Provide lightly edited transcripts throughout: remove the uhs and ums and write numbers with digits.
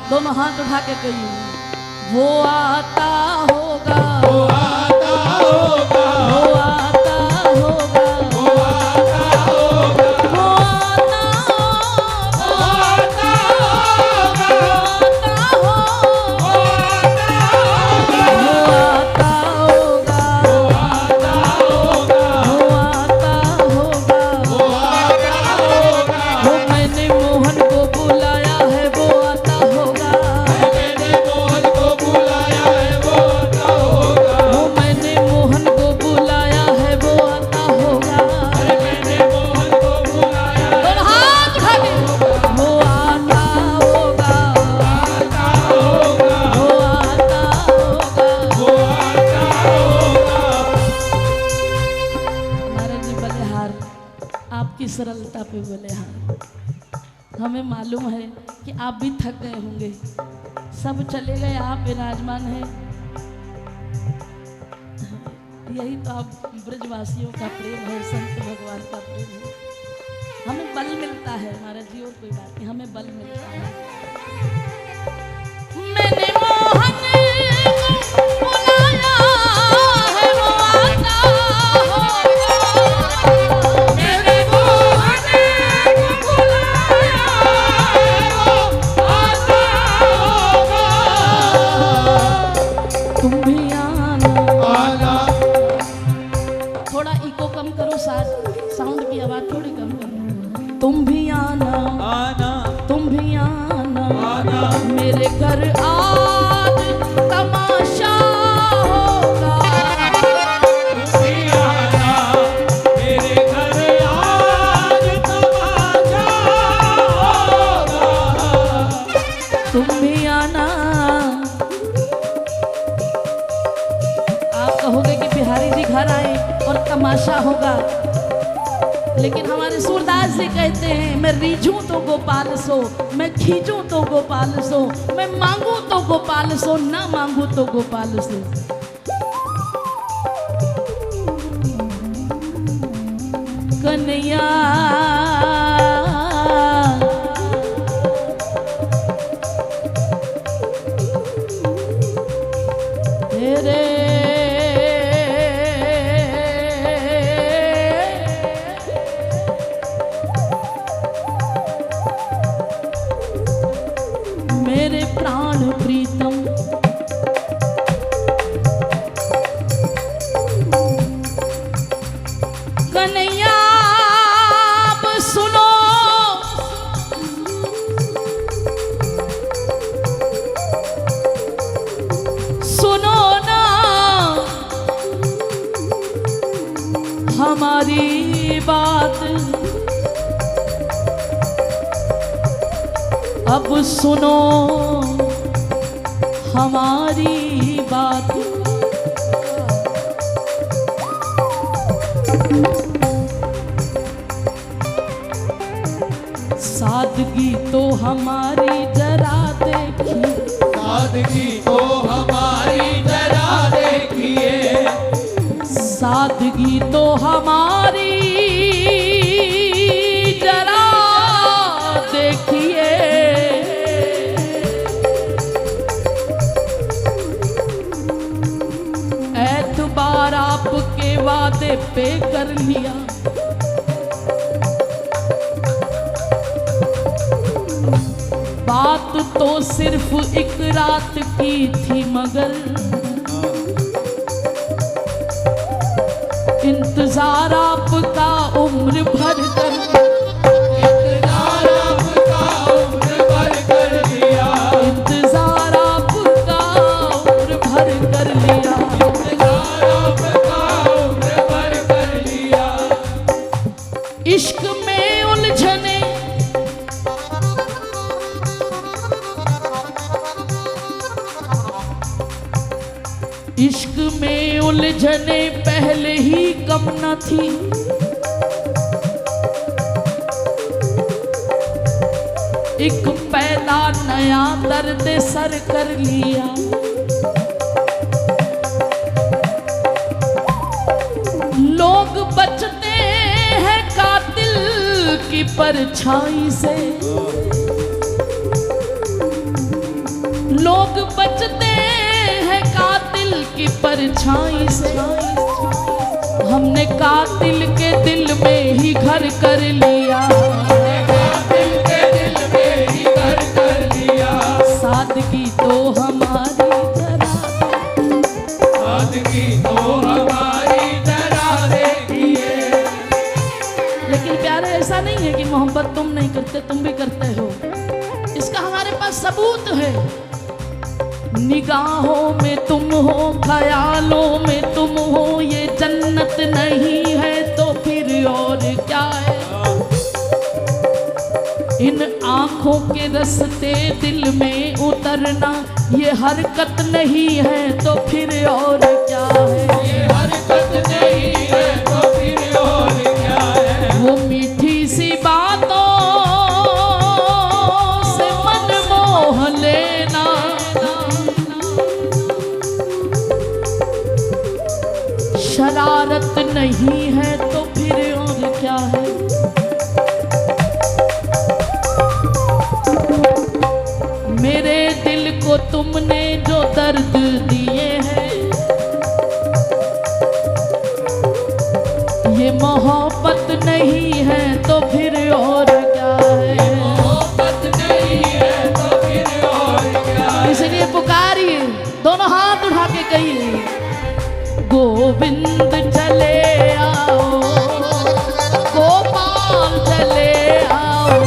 दोनों हाथ उठा के कहिए, वो आता होगा, वो आता होगा, वो आता होगा, वो आता होगा, वो आता होगा, वो आता होगा, वो आता होगा, वो आता होगा, वो आता होगा, वो आता होगा, वो मैंने मोहन को बुलाया है, वो आता होगा, मैंने मोहन को बुलाया है, वो आता होगा, वो मैंने मोहन को बुलाया है, वो आता होगा। मैंने मोहन को बुलाया है, दोनों हाथ उठा के, वो आता होगा, आता होगा, वो आता होगा। वो आता होगा। महाराज जी बलिहार, आपकी सरलता पे बलिहार। हमें मालूम है कि आप भी थक गए होंगे, सब चले गए, आप विराजमान हैं। यही तो आप ब्रजवासियों का प्रेम है, संत भगवान का प्रेम है। हमें बल मिलता है महाराज जी, और कोई बात नहीं, हमें बल मिलता है। मैंने मोहन को बुलाया है, वो आता होगा। मैंने मोहन को बुलाया है, वो आता होगा। तुम भी आना। आना थोड़ा इको कम करो, साउंड की आवाज थोड़ी कम करो। तुम भी आना, आना तुम भी आना, आना मेरे घर आज तमाशा होगा। भी आना मेरे घर आज तमाशा होगा। तुम भी आना। आप कहोगे कि बिहारी जी घर आए और तमाशा होगा, लेकिन हमारे सूरदास जी कहते हैं, मैं रीझूं तो गोपाल सो, मैं खींचूं तो गोपाल सो, मैं मांगूं तो गोपाल सो, ना मांगूं तो गोपाल सो। कन्हैया तेरे मेरे प्राण प्रीतम, कन्हैया अब सुनो, सुनो ना हमारी बात, अब सुनो हमारी बात। सादगी तो हमारी जरा देखी, सादगी तो हमारी जरा देखिए, सादगी तो हमारी जरा देखिए। एतबार आपके वादे पे कर लिया, बात तो सिर्फ एक रात की थी, मगर इंतजार आपका उम्र भर कर, इंतजार आपका उम्र भर कर लिया, इंतजार आपका उम्र भर कर लिया। इंतजार आपका उम्र भर कर लिया। इश्क में उलझने, इश्क में उलझने पहले ही कम न थी, एक पैदा नया दर्द सर कर लिया। लोग बचते हैं कातिल की परछाई से, लोग बचते हैं कातिल की परछाई से, हमने कातिल के दिल में ही घर कर लिया, कातिल के दिल में ही घर कर लिया। सादगी तो हमारी जरा दे, सादगी तो हमारी जरा देगी। लेकिन प्यारे ऐसा नहीं है कि मोहब्बत तुम नहीं करते, तुम भी करते हो। इसका हमारे पास सबूत है। निगाहों में तुम हो, ख्यालों में तुम हो, ये जन्नत नहीं है तो फिर और क्या है। इन आंखों के रस्ते दिल में उतरना, ये हरकत नहीं है तो फिर और क्या है। ये हरकत नहीं है तो फिर और क्या है। वो मीठी सी बातों से मन मोह लेना, शरारत नहीं है तो फिर और क्या है। मेरे दिल को तुमने जो दर्द दिए हैं, ये मोहब्बत नहीं है तो फिर और क्या है। मोहब्बत नहीं है तो फिर और क्या है। इसलिए पुकारिए, दोनों हाथ उठा के कहिए, गोविंद चले आओ, गोपाल चले आओ,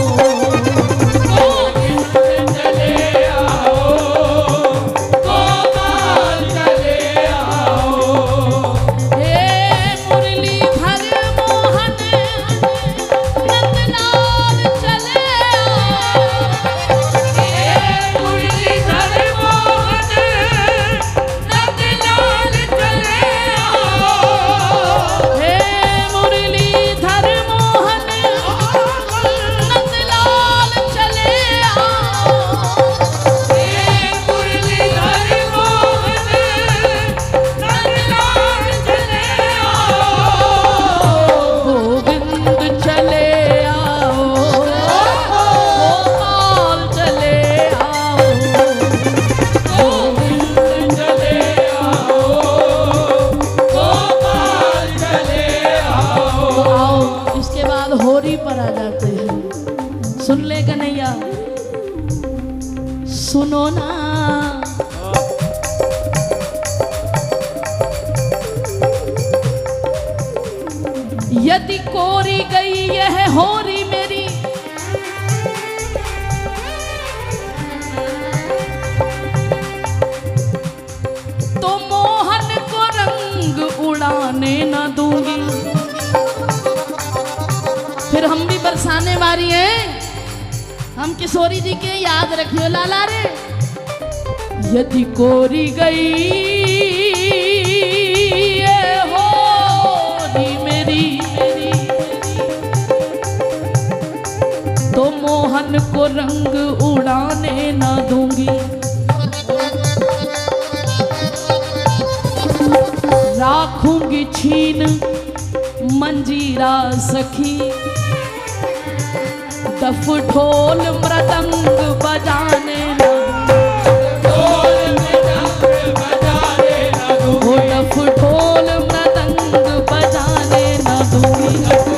गोविंद चले आओ, गोपाल चले आओ। हे मुरलीधर मोहन नंदलाल चले आओ, हे मुरलीधर मोहन नंदलाल चले आओ। हे मुरलीधर मोहन नंदलाल चले आओ, हे मुरलीधर मोहन नंदलाल चले आओ। गोविंद चले आओ, गोपाल चले आओ, गोविंद चले आओ, गोपाल चले आओ। तो आओ इसके बाद होरी पर आ जाते हैं। सुन ले कन्हैया, सुनो ना, यदि कोरी गई यह होरी मेरी, तो मोहन को रंग उड़ाने न दूंगी। फिर हम भी बरसाने वाली हैं, हम किशोरी जी के याद रखियो लाला रे। यदि कोरी गई ये होरी मेरी, तो मोहन को रंग उड़ाने न दूंगी। राखूंगी छीन मंजीरा सखी, दफ ढोल मृदंग बजाने न ढोल मृदंग बजाने न दूंगी। दूं, दफ ढोल मृदंग बजाने न दूंगी।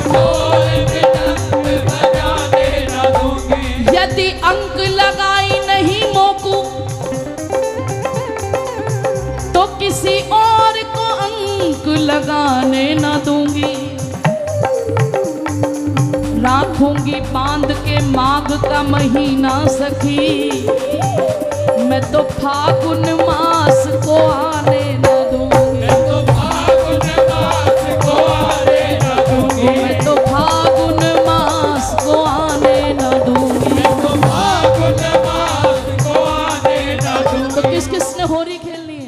ढोल मृदंग बजाने न दूंगी। यदि अंक लगाई नहीं मोकू, तो किसी और को अंक लगाने न दूंगी। राखूंगी बांध के माघ का महीना सखी, मैं तो फागुन मास को आने न दूंगी। मैं तो फागुन मास को आने न दूंगी। मैं तो फागुन मास को आने न दूंगी। मैं तो फागुन मास को आने न दूंगी। तो किस किसने होरी खेलनी है?